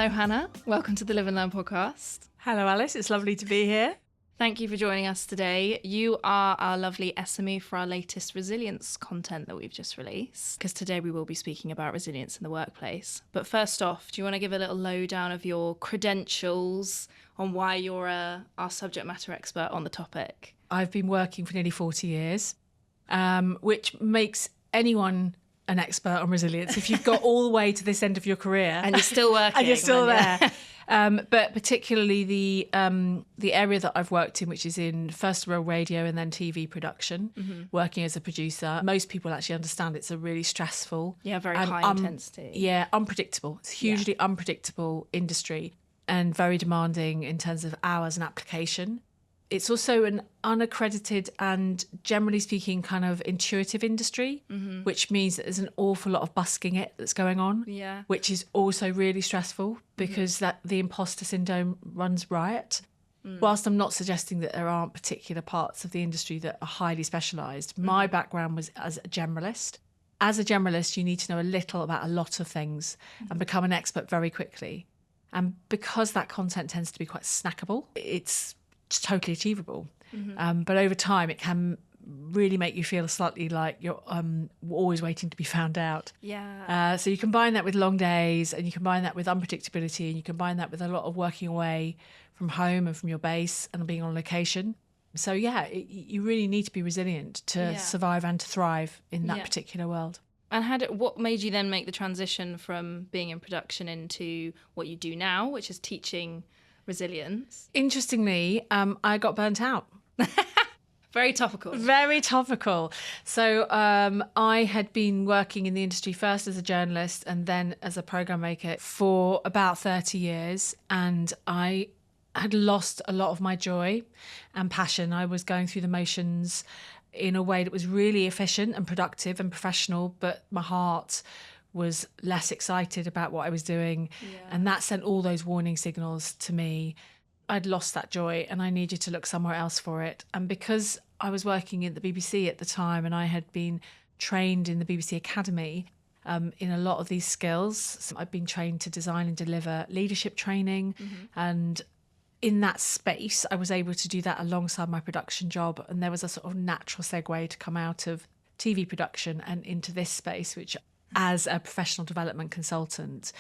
Hello, Hannah. Welcome to the Live and Learn podcast. Hello, Alice. It's lovely to be here. Thank you for joining us today. You are our lovely SME for our latest resilience content that we've just released, because today we will be speaking about resilience in the workplace. But first off, do you want to give a little lowdown of your credentials on why you're our subject matter expert on the topic? I've been working for nearly 40 years, which makes anyone an expert on resilience if you've got all the way to this end of your career. And you're still working. And you're still there. But particularly the area that I've worked in, which is in first of all radio and then TV production, working as a producer. Most people actually understand it's a really stressful. Yeah, very high intensity. Yeah, unpredictable. It's a hugely unpredictable industry and very demanding in terms of hours and application. It's also an unaccredited and, generally speaking, kind of intuitive industry, which means that there's an awful lot of busking it that's going on, which is also really stressful because that the imposter syndrome runs riot. Whilst I'm not suggesting that there aren't particular parts of the industry that are highly specialised, my background was as a generalist. As a generalist, you need to know a little about a lot of things and become an expert very quickly. And because that content tends to be quite snackable, it's totally achievable. But over time, it can really make you feel slightly like you're always waiting to be found out. So you combine that with long days, and you combine that with unpredictability, and you combine that with a lot of working away from home and from your base and being on location. So you really need to be resilient to survive and to thrive in that particular world. And what made you then make the transition from being in production into what you do now, which is teaching resilience? Interestingly, I got burnt out. Very topical. Very topical. So I had been working in the industry first as a journalist and then as a programme maker for about 30 years. And I had lost a lot of my joy and passion. I was going through the motions in a way that was really efficient and productive and professional, but my heart was less excited about what I was doing. And that sent all those warning signals to me. I'd lost that joy and I needed to look somewhere else for it. And because I was working at the BBC at the time and I had been trained in the BBC Academy in a lot of these skills, so I'd been trained to design and deliver leadership training. And in that space, I was able to do that alongside my production job. And there was a sort of natural segue to come out of TV production and into this space, which as a professional development consultant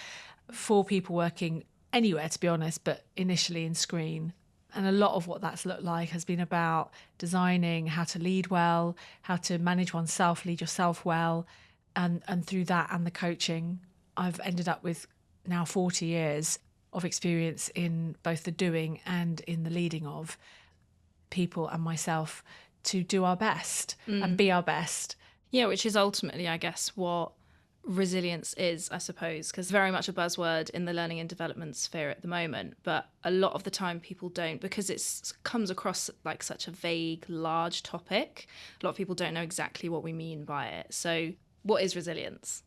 for people working anywhere, to be honest, but initially in screen. And a lot of what that's looked like has been about designing how to lead well, how to manage oneself, lead yourself well. And through that and the coaching, I've ended up with now 40 years of experience in both the doing and in the leading of people and myself to do our best and be our best. Yeah, which is ultimately, I guess, what resilience is, I suppose, because very much a buzzword in the learning and development sphere at the moment, but a lot of the time people don't, because it comes across like such a vague, large topic. A lot of people don't know exactly what we mean by it. So what is resilience?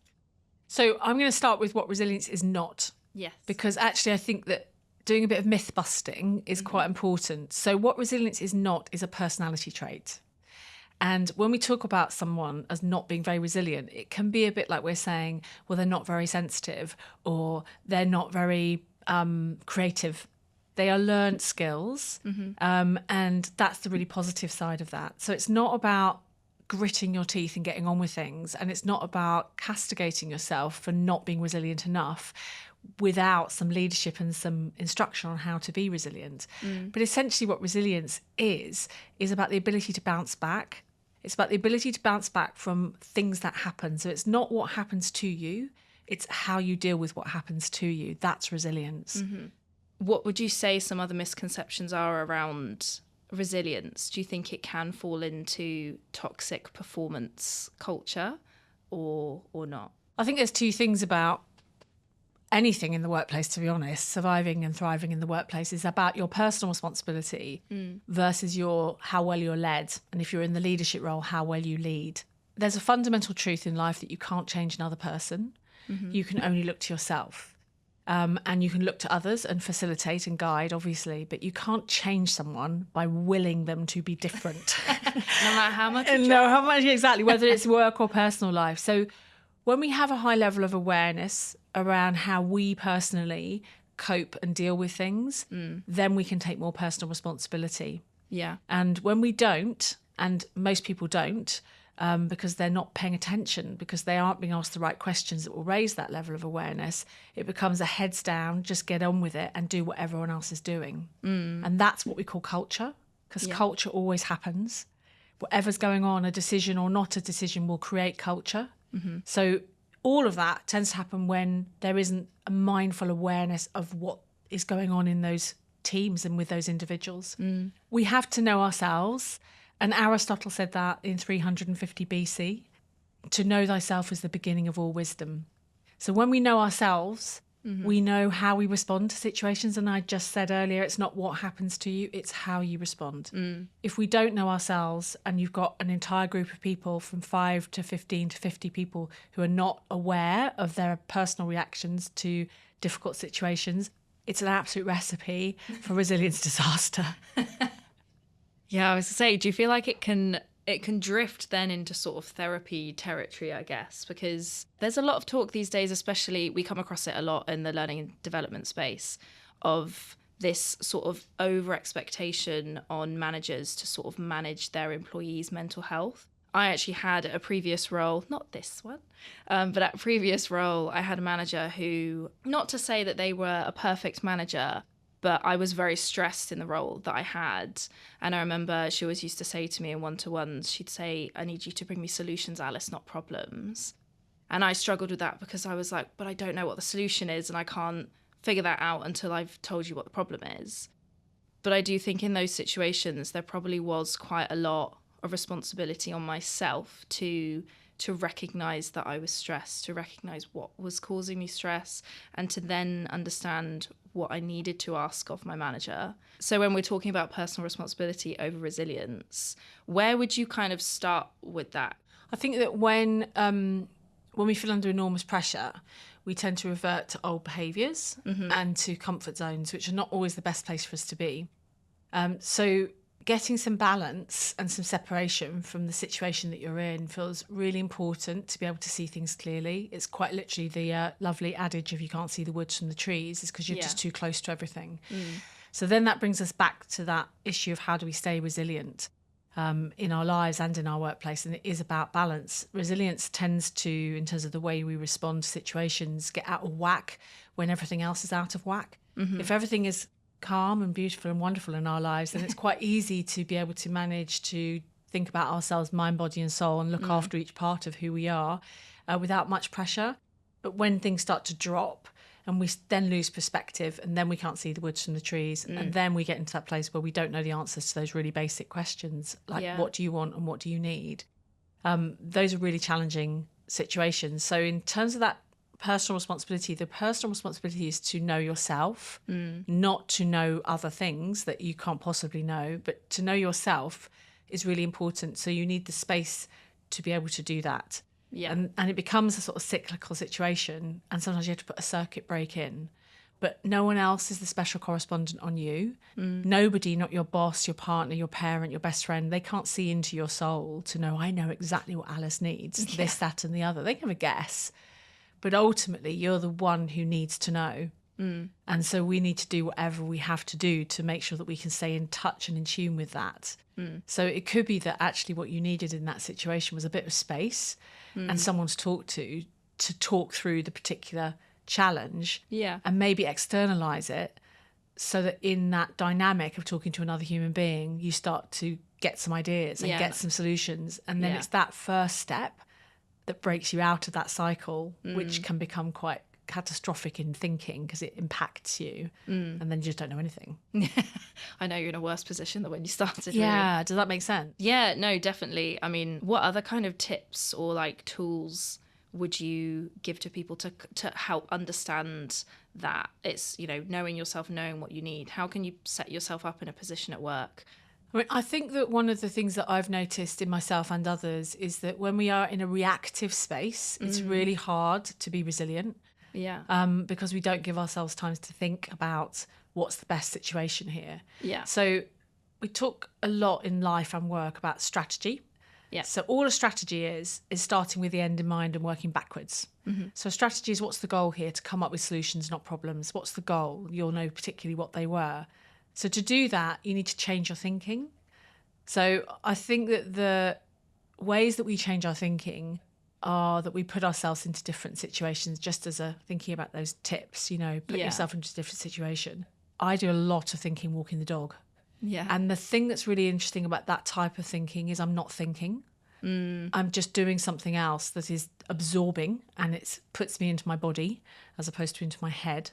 So I'm going to start with what resilience is not. Yes. Because actually I think that doing a bit of myth busting is quite important. So what resilience is not is a personality trait. And when we talk about someone as not being very resilient, it can be a bit like we're saying, well, they're not very sensitive or they're not very creative. They are learned skills. And that's the really positive side of that. So it's not about gritting your teeth and getting on with things. And it's not about castigating yourself for not being resilient enough without some leadership and some instruction on how to be resilient. But essentially what resilience is about the ability to bounce back. It's about the ability to bounce back from things that happen. So it's not what happens to you, it's how you deal with what happens to you. That's resilience. What would you say some other misconceptions are around resilience? Do you think it can fall into toxic performance culture or not? I think there's two things about anything in the workplace, to be honest. Surviving and thriving in the workplace is about your personal responsibility versus how well you're led. And if you're in the leadership role, how well you lead. There's a fundamental truth in life that you can't change another person. You can only look to yourself. And you can look to others and facilitate and guide, obviously, but you can't change someone by willing them to be different. No matter how much. How much, exactly, whether it's work or personal life. So when we have a high level of awareness around how we personally cope and deal with things, then we can take more personal responsibility. Yeah. And when we don't, and most people don't, because they're not paying attention, because they aren't being asked the right questions that will raise that level of awareness, it becomes a heads down, just get on with it and do what everyone else is doing. And that's what we call culture, because culture always happens. Whatever's going on, a decision or not a decision, will create culture. So all of that tends to happen when there isn't a mindful awareness of what is going on in those teams and with those individuals. We have to know ourselves. And Aristotle said that in 350 BC, to know thyself is the beginning of all wisdom. So when we know ourselves, we know how we respond to situations. And I just said earlier, it's not what happens to you, it's how you respond. If we don't know ourselves and you've got an entire group of people from 5 to 15 to 50 people who are not aware of their personal reactions to difficult situations, it's an absolute recipe for resilience disaster. Yeah, I was going to say, do you feel like it can drift then into sort of therapy territory, I guess? Because there's a lot of talk these days, especially we come across it a lot in the learning and development space, of this sort of over expectation on managers to sort of manage their employees' mental health. I actually had a previous role, not this one, but at a previous role, I had a manager who, not to say that they were a perfect manager, but I was very stressed in the role that I had. And I remember she always used to say to me in one-to-ones, she'd say, I need you to bring me solutions, Alice, not problems. And I struggled with that because I was like, but I don't know what the solution is and I can't figure that out until I've told you what the problem is. But I do think in those situations, there probably was quite a lot of responsibility on myself to recognise that I was stressed, to recognise what was causing me stress, and to then understand what I needed to ask of my manager. So when we're talking about personal responsibility over resilience, where would you kind of start with that? I think that when we feel under enormous pressure, we tend to revert to old behaviours and to comfort zones, which are not always the best place for us to be. So getting some balance and some separation from the situation that you're in feels really important to be able to see things clearly. It's quite literally the lovely adage of you can't see the woods from the trees is because you're just too close to everything. So then that brings us back to that issue of how do we stay resilient in our lives and in our workplace, and it is about balance. Resilience tends to, in terms of the way we respond to situations, get out of whack when everything else is out of whack. If everything is calm and beautiful and wonderful in our lives, then it's quite easy to be able to manage to think about ourselves, mind, body and soul, and look after each part of who we are without much pressure. But when things start to drop and we then lose perspective, and then we can't see the woods from the trees, and then we get into that place where we don't know the answers to those really basic questions, like what do you want and what do you need? Those are really challenging situations. So in terms of that personal responsibility, the personal responsibility is to know yourself, not to know other things that you can't possibly know, but to know yourself is really important. So you need the space to be able to do that. And it becomes a sort of cyclical situation, and sometimes you have to put a circuit break in. But no one else is the special correspondent on you. Nobody, not your boss, your partner, your parent, your best friend, they can't see into your soul to know, I know exactly what Alice needs, this, that and the other. They can have a guess. But ultimately, you're the one who needs to know. And so we need to do whatever we have to do to make sure that we can stay in touch and in tune with that. So it could be that actually what you needed in that situation was a bit of space and someone to talk through the particular challenge and maybe externalize it, so that in that dynamic of talking to another human being, you start to get some ideas and get some solutions. And then it's that first step that breaks you out of that cycle, which can become quite catastrophic in thinking because it impacts you and then you just don't know anything. I know you're in a worse position than when you started. Yeah, really. does that make sense? Yeah, no, definitely. I mean, what other kind of tips or like tools would you give to people to help understand that it's, you know, knowing yourself, knowing what you need? How can you set yourself up in a position at work? I mean, I think that one of the things that I've noticed in myself and others is that when we are in a reactive space, it's really hard to be resilient. Because we don't give ourselves time to think about what's the best situation here. So we talk a lot in life and work about strategy. Yeah. So all a strategy is starting with the end in mind and working backwards. So a strategy is, what's the goal here? To come up with solutions, not problems. What's the goal? You'll know particularly what they were. So to do that, you need to change your thinking. So I think that the ways that we change our thinking are that we put ourselves into different situations, just as a thinking about those tips, you know, put yourself into a different situation. I do a lot of thinking walking the dog. Yeah. And the thing that's really interesting about that type of thinking is I'm not thinking. I'm just doing something else that is absorbing, and it puts me into my body as opposed to into my head.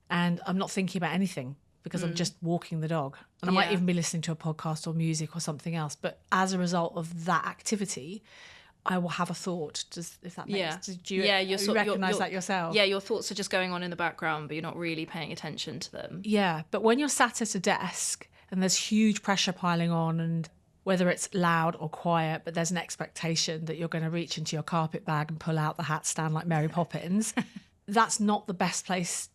And I'm not thinking about anything because I'm just walking the dog. And I might even be listening to a podcast or music or something else. But as a result of that activity, I will have a thought. If that makes sense. Do you recognise that yourself? Yeah, your thoughts are just going on in the background, but you're not really paying attention to them. Yeah, but when you're sat at a desk and there's huge pressure piling on, and whether it's loud or quiet, but there's an expectation that you're going to reach into your carpet bag and pull out the hat stand like Mary Poppins, that's not the best place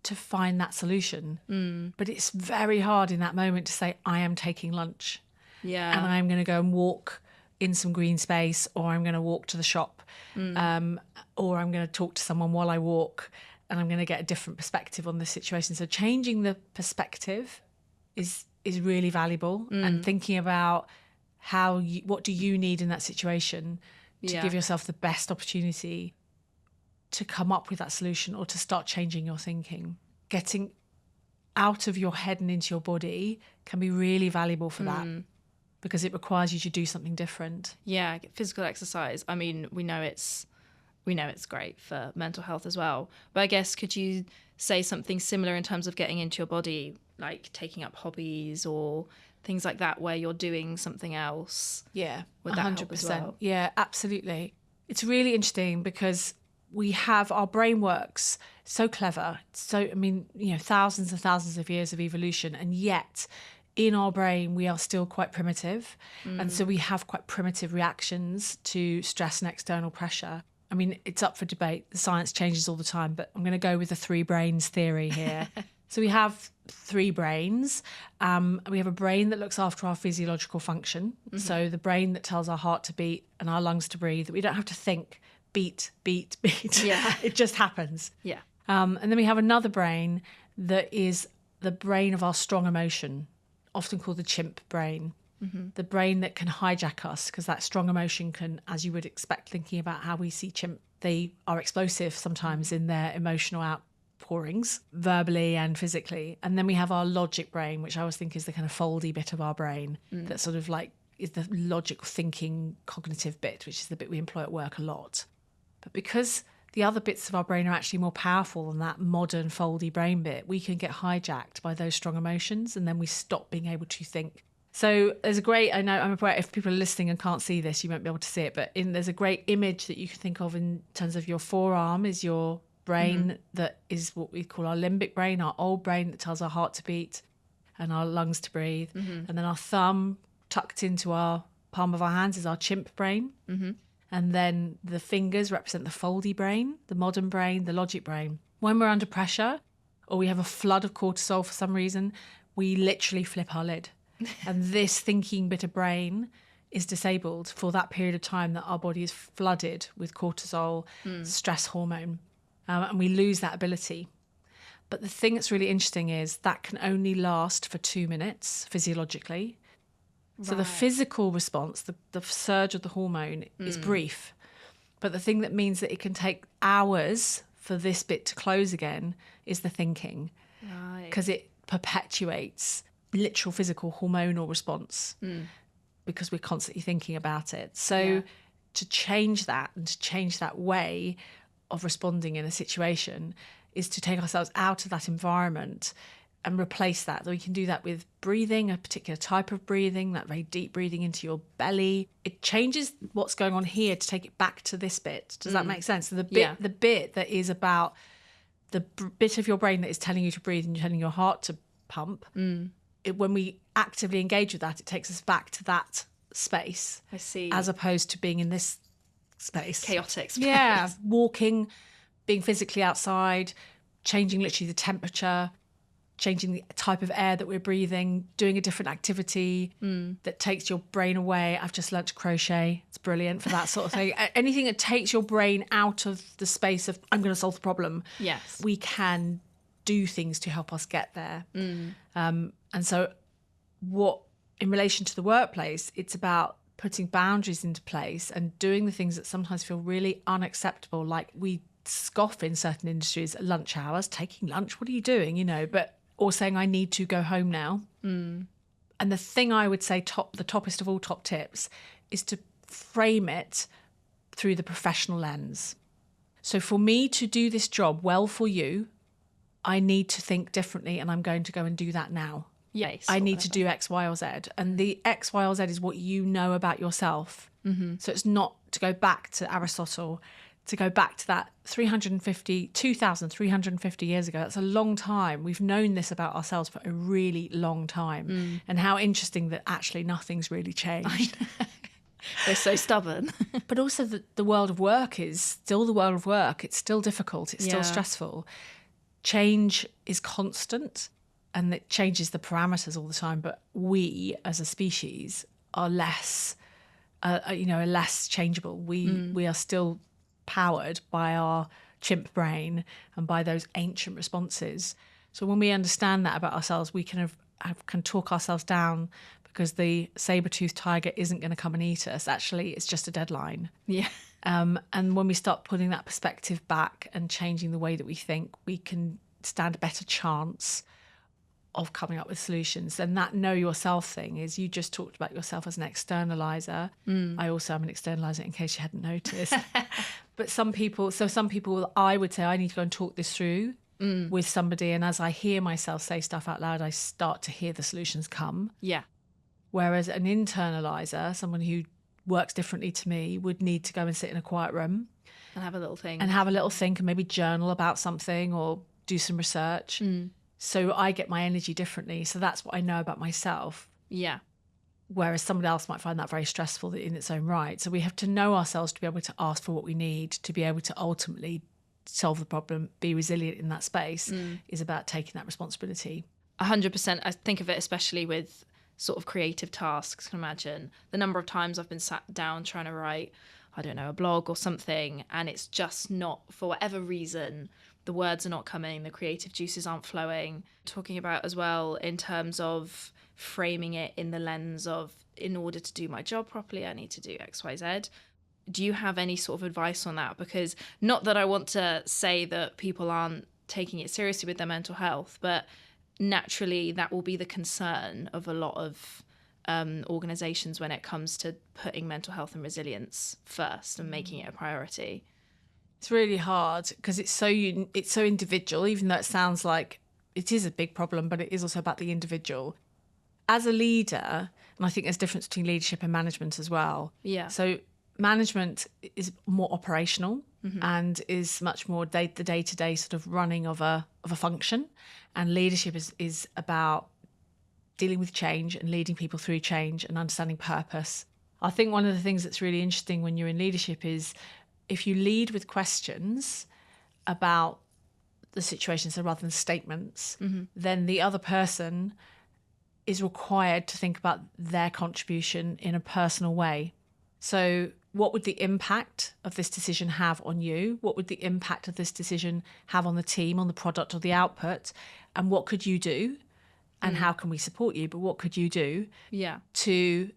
to find that solution. But it's very hard in that moment to say, I am taking lunch. Yeah. And I'm going to go and walk in some green space, or I'm going to walk to the shop, or I'm going to talk to someone while I walk, and I'm going to get a different perspective on this situation. So changing the perspective is really valuable, and thinking about what do you need in that situation to give yourself the best opportunity to come up with that solution or to start changing your thinking. Getting out of your head and into your body can be really valuable for that, because it requires you to do something different. Yeah, physical exercise. I mean, we know it's great for mental health as well. But I guess, could you say something similar in terms of getting into your body, like taking up hobbies or things like that, where you're doing something else? Yeah, would that 100%. Help as well? Yeah, absolutely. It's really interesting because our brain works so clever. So, I mean, you know, thousands and thousands of years of evolution, and yet in our brain, we are still quite primitive. And so we have quite primitive reactions to stress and external pressure. I mean, it's up for debate. The science changes all the time, but I'm going to go with the 3 brains theory here. So we have 3 brains. We have a brain that looks after our physiological function. So the brain that tells our heart to beat and our lungs to breathe, that we don't have to think, beat, beat, beat. Yeah. It just happens. Yeah. And then we have another brain that is the brain of our strong emotion, often called the chimp brain. The brain that can hijack us, because that strong emotion can, as you would expect, thinking about how we see chimp, they are explosive sometimes in their emotional outpourings, verbally and physically. And then we have our logic brain, which I always think is the kind of foldy bit of our brain that sort of like is the logical thinking cognitive bit, which is the bit we employ at work a lot. But because the other bits of our brain are actually more powerful than that modern foldy brain bit, we can get hijacked by those strong emotions, and then we stop being able to think. So there's a great, I know, I'm aware if people are listening and can't see this, you won't be able to see it, but there's a great image that you can think of in terms of your forearm is your brain that is what we call our limbic brain, our old brain that tells our heart to beat and our lungs to breathe. And then our thumb tucked into our palm of our hands is our chimp brain. And then the fingers represent the foldy brain, the modern brain, the logic brain. When we're under pressure or we have a flood of cortisol for some reason, we literally flip our lid. And this thinking bit of brain is disabled for that period of time that our body is flooded with cortisol, stress hormone, and we lose that ability. But the thing that's really interesting is that can only last for 2 minutes physiologically. So the physical response, the surge of the hormone is brief. But the thing that means that it can take hours for this bit to close again is the thinking. Because it perpetuates literal physical hormonal response because we're constantly thinking about it. So to change that and to change that way of responding in a situation is to take ourselves out of that environment and replace that. So we can do that with breathing, a particular type of breathing, that very deep breathing into your belly. It changes what's going on here to take it back to this bit. Does that make sense? So the bit that is about the bit of your brain that is telling you to breathe and telling your heart to pump, when we actively engage with that, it takes us back to that space. I see. As opposed to being in this space. Chaotic space. Yeah, walking, being physically outside, changing literally the temperature, changing the type of air that we're breathing, doing a different activity that takes your brain away. I've just learnt to crochet. It's brilliant for that sort of thing. Anything that takes your brain out of the space of, I'm going to solve the problem. Yes. We can do things to help us get there. And so in relation to the workplace, it's about putting boundaries into place and doing the things that sometimes feel really unacceptable. Like we scoff in certain industries at lunch hours, taking lunch, what are you doing? Or saying, I need to go home now. And the thing I would say the toppest of all top tips is to frame it through the professional lens. So for me to do this job well for you, I need to think differently, and I'm going to go and do that now. Yes. I need to do X, Y, or Z. And the X, Y, or Z is what you know about yourself. So it's not to go back to Aristotle, to go back to that 2,350 years ago. That's a long time. We've known this about ourselves for a really long time. And how interesting that actually nothing's really changed. They're so stubborn. But also the world of work is still the world of work. It's still difficult. It's still stressful. Change is constant, and it changes the parameters all the time. But we as a species are less changeable. We are still powered by our chimp brain and by those ancient responses. So when we understand that about ourselves, we can talk ourselves down, because the saber-toothed tiger isn't going to come and eat us. Actually, it's just a deadline. Yeah. And when we start putting that perspective back and changing the way that we think, we can stand a better chance of coming up with solutions. And that know yourself thing is, you just talked about yourself as an externalizer. I also am an externalizer, in case you hadn't noticed. But some people, I would say, I need to go and talk this through with somebody. And as I hear myself say stuff out loud, I start to hear the solutions come. Yeah. Whereas an internalizer, someone who works differently to me, would need to go and sit in a quiet room And have a little think. And maybe journal about something or do some research. So I get my energy differently. So that's what I know about myself. Yeah. Whereas somebody else might find that very stressful in its own right. So we have to know ourselves to be able to ask for what we need, to be able to ultimately solve the problem, be resilient in that space, is about taking that responsibility. 100%. I think of it especially with sort of creative tasks. I can imagine the number of times I've been sat down trying to write, I don't know, a blog or something, and it's just not, for whatever reason, the words are not coming, the creative juices aren't flowing. Talking about as well in terms of framing it in the lens of, in order to do my job properly, I need to do X, Y, Z. Do you have any sort of advice on that? Because not that I want to say that people aren't taking it seriously with their mental health, but naturally that will be the concern of a lot of organisations when it comes to putting mental health and resilience first and making it a priority. It's really hard because it's so individual, even though it sounds like it is a big problem, but it is also about the individual. As a leader, and I think there's a difference between leadership and management as well. Yeah. So management is more operational and is much more the day-to-day sort of running of a function. And leadership is about dealing with change and leading people through change and understanding purpose. I think one of the things that's really interesting when you're in leadership is if you lead with questions about the situation, so rather than statements, then the other person is required to think about their contribution in a personal way. So what would the impact of this decision have on you? What would the impact of this decision have on the team, on the product or the output? And what could you do? And how can we support you? But what could you do to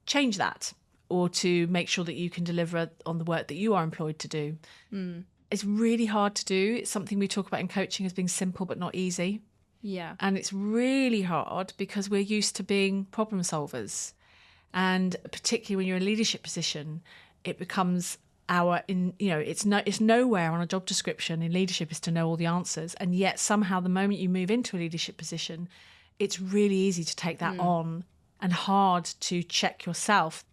change that, or to make sure that you can deliver on the work that you are employed to do? It's really hard to do. It's something we talk about in coaching as being simple but not easy. Yeah. And it's really hard because we're used to being problem solvers. And particularly when you're in a leadership position, it becomes it's nowhere on a job description in leadership is to know all the answers. And yet somehow the moment you move into a leadership position, it's really easy to take that on and hard to check yourself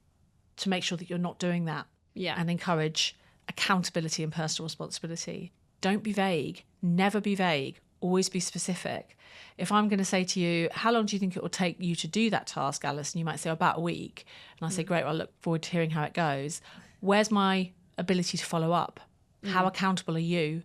to make sure that you're not doing that. Yeah. And encourage accountability and personal responsibility. Don't be vague. Never be vague. Always be specific. If I'm going to say to you, how long do you think it will take you to do that task, Alice? And you might say, about a week. And I say, great, well, I look forward to hearing how it goes. Where's my ability to follow up? How accountable are you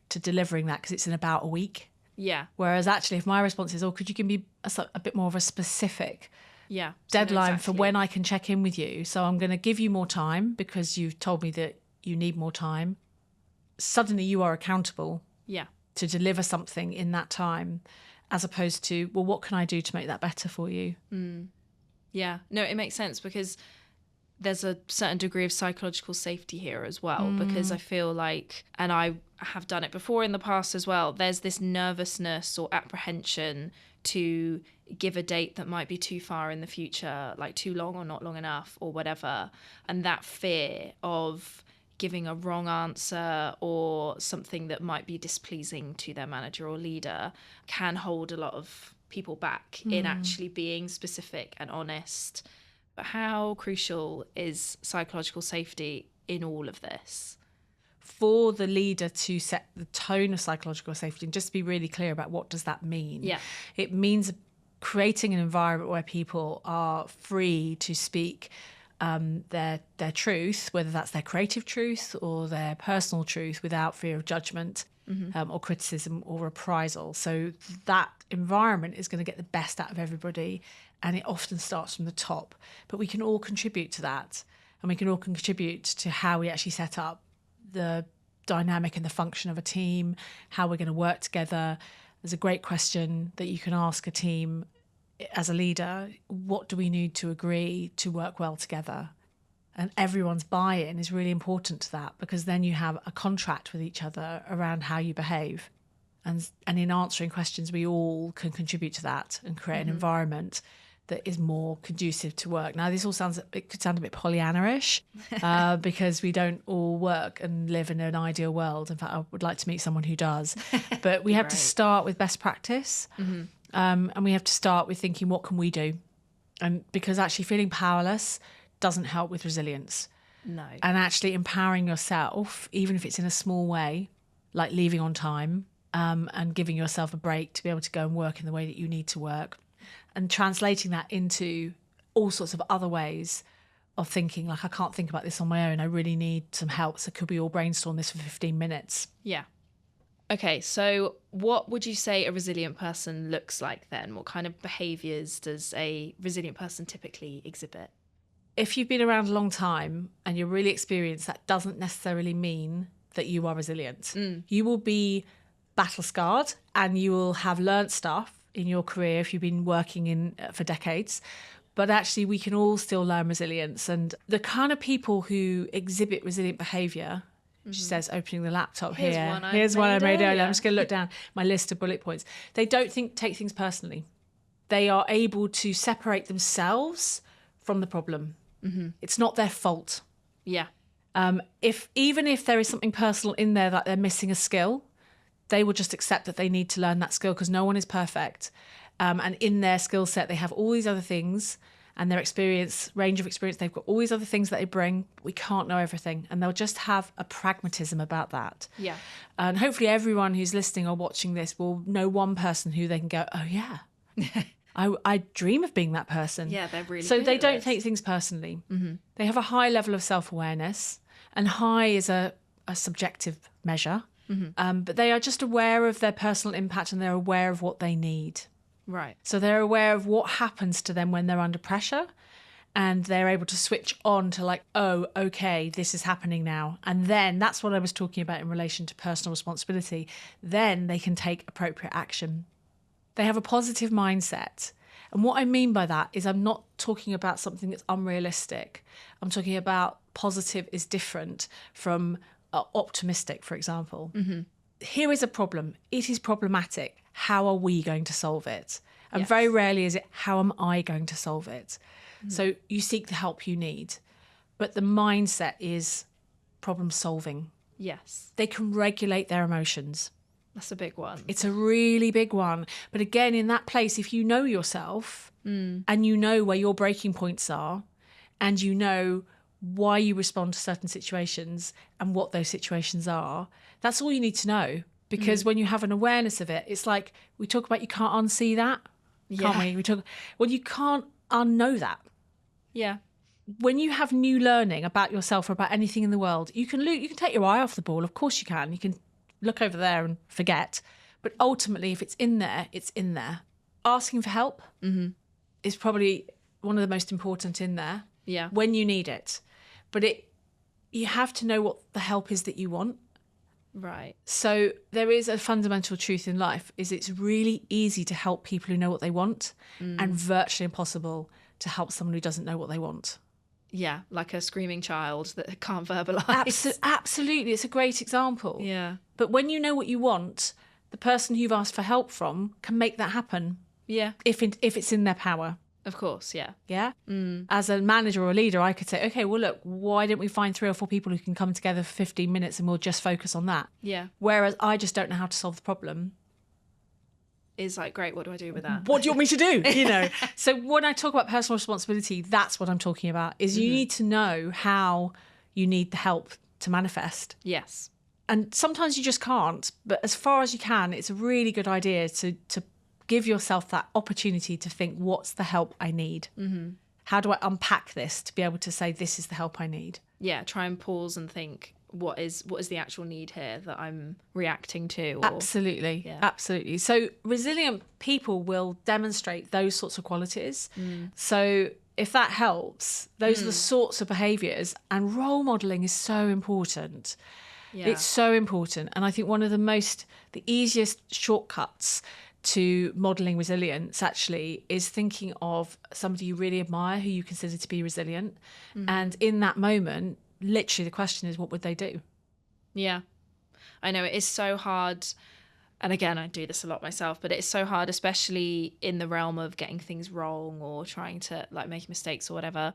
to delivering that? Because it's in about a week. Yeah. Whereas actually, if my response is, oh, could you give me a bit more of a specific Yeah. deadline for when I can check in with you? So I'm going to give you more time because you've told me that you need more time. Suddenly you are accountable to deliver something in that time, as opposed to, well, what can I do to make that better for you? Yeah. No, it makes sense because there's a certain degree of psychological safety here as well, because I feel like, and I have done it before in the past as well, there's this nervousness or apprehension to give a date that might be too far in the future, like too long or not long enough or whatever. And that fear of giving a wrong answer or something that might be displeasing to their manager or leader can hold a lot of people back in actually being specific and honest. But how crucial is psychological safety in all of this? For the leader to set the tone of psychological safety, and just to be really clear about what does that mean? Yeah. It means creating an environment where people are free to speak their truth, whether that's their creative truth or their personal truth, without fear of judgment or criticism or reprisal. So that environment is going to get the best out of everybody, and it often starts from the top. But we can all contribute to that, and we can all contribute to how we actually set up the dynamic and the function of a team, how we're going to work together. There's a great question that you can ask a team as a leader: what do we need to agree to work well together? And everyone's buy-in is really important to that, because then you have a contract with each other around how you behave. And in answering questions, we all can contribute to that and create an environment that is more conducive to work. Now, this all could sound a bit Pollyanna-ish because we don't all work and live in an ideal world. In fact, I would like to meet someone who does. But we have to start with best practice. And we have to start with thinking, what can we do? And because actually feeling powerless doesn't help with resilience. No. And actually empowering yourself, even if it's in a small way, like leaving on time and giving yourself a break to be able to go and work in the way that you need to work, and translating that into all sorts of other ways of thinking, like, I can't think about this on my own. I really need some help. So could we all brainstorm this for 15 minutes? Yeah. Okay, so what would you say a resilient person looks like then? What kind of behaviours does a resilient person typically exhibit? If you've been around a long time and you're really experienced, that doesn't necessarily mean that you are resilient. You will be battle scarred and you will have learnt stuff in your career if you've been working for decades. But actually, we can all still learn resilience. And the kind of people who exhibit resilient behaviour, she says, opening the laptop Here's here. one I Here's one I made earlier. earlier. I'm just going to look down my list of bullet points. They don't take things personally. They are able to separate themselves from the problem. It's not their fault. Yeah. Even if there is something personal in there that they're missing a skill, they will just accept that they need to learn that skill, because no one is perfect. And in their skill set, they have all these other things, and their range of experience, they've got all these other things that they bring. We can't know everything. And they'll just have a pragmatism about that. Yeah. And hopefully everyone who's listening or watching this will know one person who they can go, oh yeah, I dream of being that person. Yeah, they're really So good they at don't this. take things personally. They have a high level of self-awareness, and high is a subjective measure. But they are just aware of their personal impact, and they're aware of what they need. Right. So they're aware of what happens to them when they're under pressure, and they're able to switch on to like, oh, okay, this is happening now. And then that's what I was talking about in relation to personal responsibility. Then they can take appropriate action. They have a positive mindset. And what I mean by that is I'm not talking about something that's unrealistic. I'm talking about positive is different from optimistic, for example. Here is a problem. It is problematic. How are we going to solve it? And Yes. very rarely is it, how am I going to solve it? So you seek the help you need. But the mindset is problem solving. Yes. They can regulate their emotions. That's a big one. It's a really big one. But again, in that place, if you know yourself and you know where your breaking points are, and you know why you respond to certain situations and what those situations are, that's all you need to know. Because when you have an awareness of it, it's like we talk about, you can't unsee that, can't we? You can't unknow that. Yeah. When you have new learning about yourself or about anything in the world, you can take your eye off the ball. Of course you can. You can look over there and forget. But ultimately, if it's in there, it's in there. Asking for help is probably one of the most important in there. Yeah. When you need it. But you have to know what the help is that you want. Right. So there is a fundamental truth in life, is it's really easy to help people who know what they want and virtually impossible to help someone who doesn't know what they want. Yeah, like a screaming child that can't verbalise. Absolutely. It's a great example. Yeah. But when you know what you want, the person you've asked for help from can make that happen. Yeah. If it's in their power. Of course, yeah. Yeah. As a manager or a leader, I could say, okay, well, look, why don't we find 3 or 4 people who can come together for 15 minutes and we'll just focus on that? Yeah. Whereas I just don't know how to solve the problem. Is like, great, what do I do with that? What do you want me to do? You know. So when I talk about personal responsibility, that's what I'm talking about, is you need to know how you need the help to manifest. Yes. And sometimes you just can't, but as far as you can, it's a really good idea to give yourself that opportunity to think, what's the help I need? How do I unpack this to be able to say, this is the help I need? Yeah, try and pause and think, what is the actual need here that I'm reacting to? Or... Absolutely. Yeah. Absolutely. So resilient people will demonstrate those sorts of qualities. So if that helps, those are the sorts of behaviours, and role modelling is so important. Yeah. It's so important. And I think one of the easiest shortcuts to modelling resilience actually is thinking of somebody you really admire who you consider to be resilient. And in that moment, literally the question is, what would they do? Yeah. I know it is so hard. And again, I do this a lot myself, but it's so hard, especially in the realm of getting things wrong or trying to like make mistakes or whatever,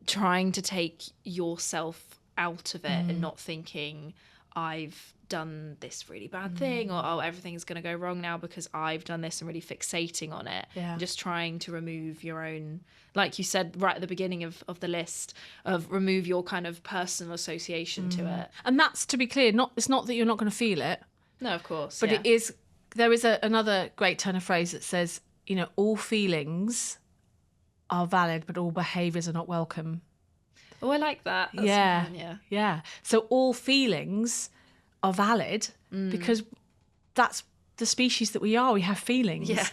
trying to take yourself out of it and not thinking, I've done this really bad thing, or, oh, everything's going to go wrong now because I've done this, and really fixating on it. Yeah. Just trying to remove your own, like you said right at the beginning of the list, of remove your kind of personal association to it. And that's, to be clear, it's not that you're not going to feel it. No, of course. But yeah. there is another great turn of phrase that says, you know, all feelings are valid, but all behaviours are not welcome. Oh, I like that. That's yeah. fun, Yeah. So all feelings are valid because that's the species that we are. We have feelings. Yeah.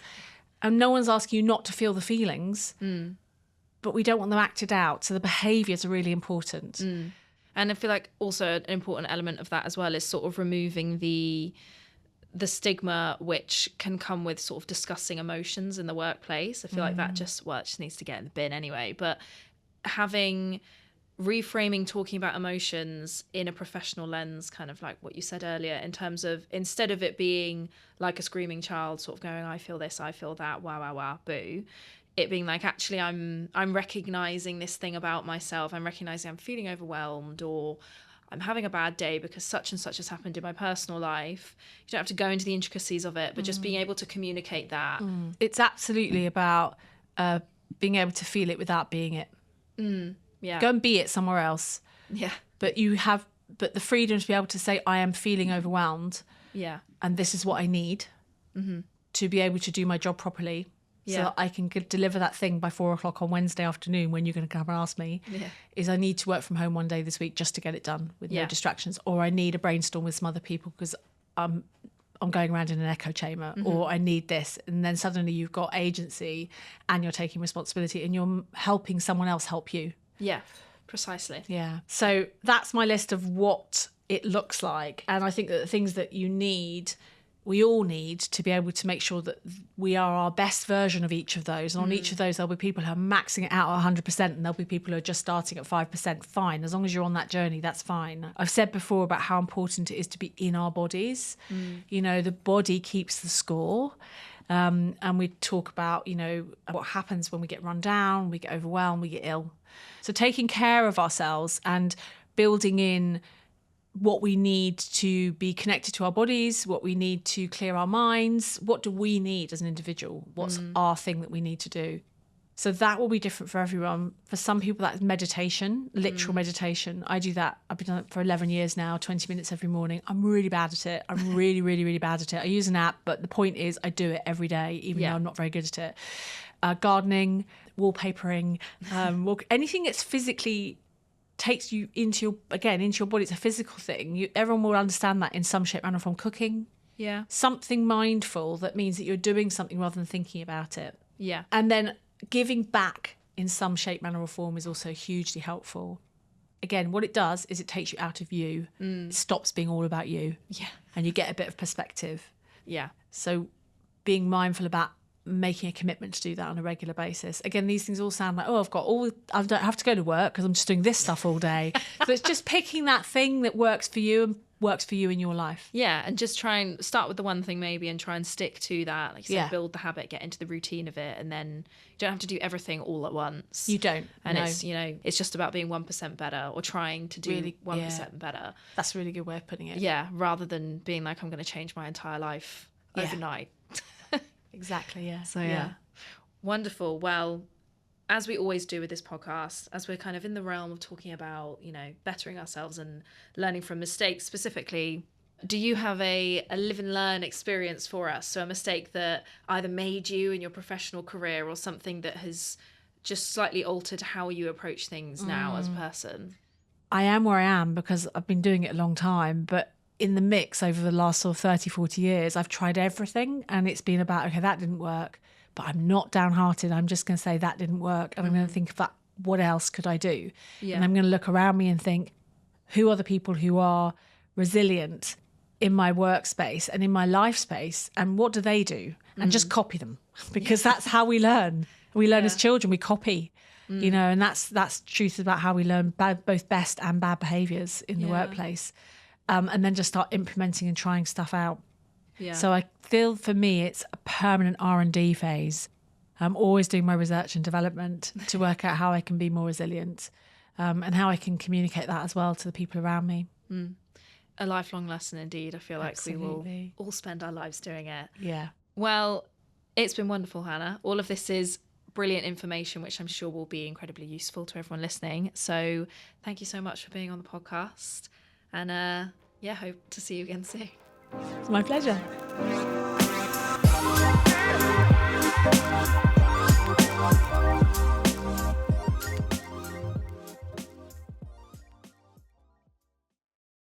And no one's asking you not to feel the feelings, but we don't want them acted out. So the behaviours are really important. And I feel like also an important element of that as well is sort of removing the stigma which can come with sort of discussing emotions in the workplace. I feel like that just needs to get in the bin anyway. But reframing talking about emotions in a professional lens, kind of like what you said earlier, in terms of, instead of it being like a screaming child sort of going, I feel this, I feel that, wow, wow, wow, boo. It being like, actually, I'm recognizing this thing about myself. I'm recognizing I'm feeling overwhelmed, or I'm having a bad day because such and such has happened in my personal life. You don't have to go into the intricacies of it, but just being able to communicate that. It's absolutely about being able to feel it without being it. Yeah. Go and be it somewhere else. Yeah. But but the freedom to be able to say, I am feeling overwhelmed. Yeah. And this is what I need to be able to do my job properly. So that I can deliver that thing by 4:00 on Wednesday afternoon when you're going to come and ask me, is I need to work from home one day this week just to get it done with no distractions. Or I need a brainstorm with some other people because I'm going around in an echo chamber, or I need this. And then suddenly you've got agency and you're taking responsibility and you're helping someone else help you. Yeah, precisely. Yeah. So that's my list of what it looks like. And I think that the things that we all need to be able to make sure that we are our best version of each of those. And on each of those, there'll be people who are maxing it out at 100%, and there'll be people who are just starting at 5%. Fine. As long as you're on that journey, that's fine. I've said before about how important it is to be in our bodies. You know, the body keeps the score. And we talk about, you know, what happens when we get run down, we get overwhelmed, we get ill. So taking care of ourselves and building in what we need to be connected to our bodies, what we need to clear our minds, what do we need as an individual? What's our thing that we need to do? So that will be different for everyone. For some people, that's meditation, literal meditation. I do that. I've been doing it for 11 years now, 20 minutes every morning. I'm really bad at it. I'm really, really, really bad at it. I use an app, but the point is I do it every day, even though I'm not very good at it. Gardening, wallpapering, anything that's physically takes you into your body. It's a physical thing. Everyone will understand that in some shape, manner, or form. Cooking, Yeah. Something mindful that means that you're doing something rather than thinking about it. Yeah. And then giving back in some shape, manner or form is also hugely helpful. Again, what it does is it takes you out of you. It stops being all about you. Yeah. And you get a bit of perspective. Yeah. So being mindful about making a commitment to do that on a regular basis. Again, these things all sound like, oh, I don't have to go to work because I'm just doing this stuff all day. So it's just picking that thing that works for you and works for you in your life. Yeah, and just try and start with the one thing maybe and try and stick to that. Like you said, build the habit, get into the routine of it, and then you don't have to do everything all at once. You don't. And no. it's just about being 1% better or trying to do Really, 1% better. That's a really good way of putting it. Yeah, rather than being like, I'm going to change my entire life overnight. Exactly, yeah. So, yeah. Wonderful. Well, as we always do with this podcast, as we're kind of in the realm of talking about, bettering ourselves and learning from mistakes specifically, do you have a live and learn experience for us? So a mistake that either made you in your professional career or something that has just slightly altered how you approach things now as a person? I am where I am because I've been doing it a long time, but in the mix over the last sort of 30, 40 years, I've tried everything and it's been about, okay, that didn't work. But I'm not downhearted. I'm just going to say that didn't work. And I'm going to think about what else could I do? Yeah. And I'm going to look around me and think, who are the people who are resilient in my workspace and in my life space? And what do they do? And just copy them because that's how we learn. We learn as children, we copy, and that's truth about how we learn both best and bad behaviours in the workplace. And then just start implementing and trying stuff out. Yeah. So I feel for me, it's a permanent R&D phase. I'm always doing my research and development to work out how I can be more resilient and how I can communicate that as well to the people around me. A lifelong lesson indeed. I feel like Absolutely. We will all spend our lives doing it. Yeah. Well, it's been wonderful, Hannah. All of this is brilliant information, which I'm sure will be incredibly useful to everyone listening. So thank you so much for being on the podcast. And hope to see you again soon. It's my pleasure.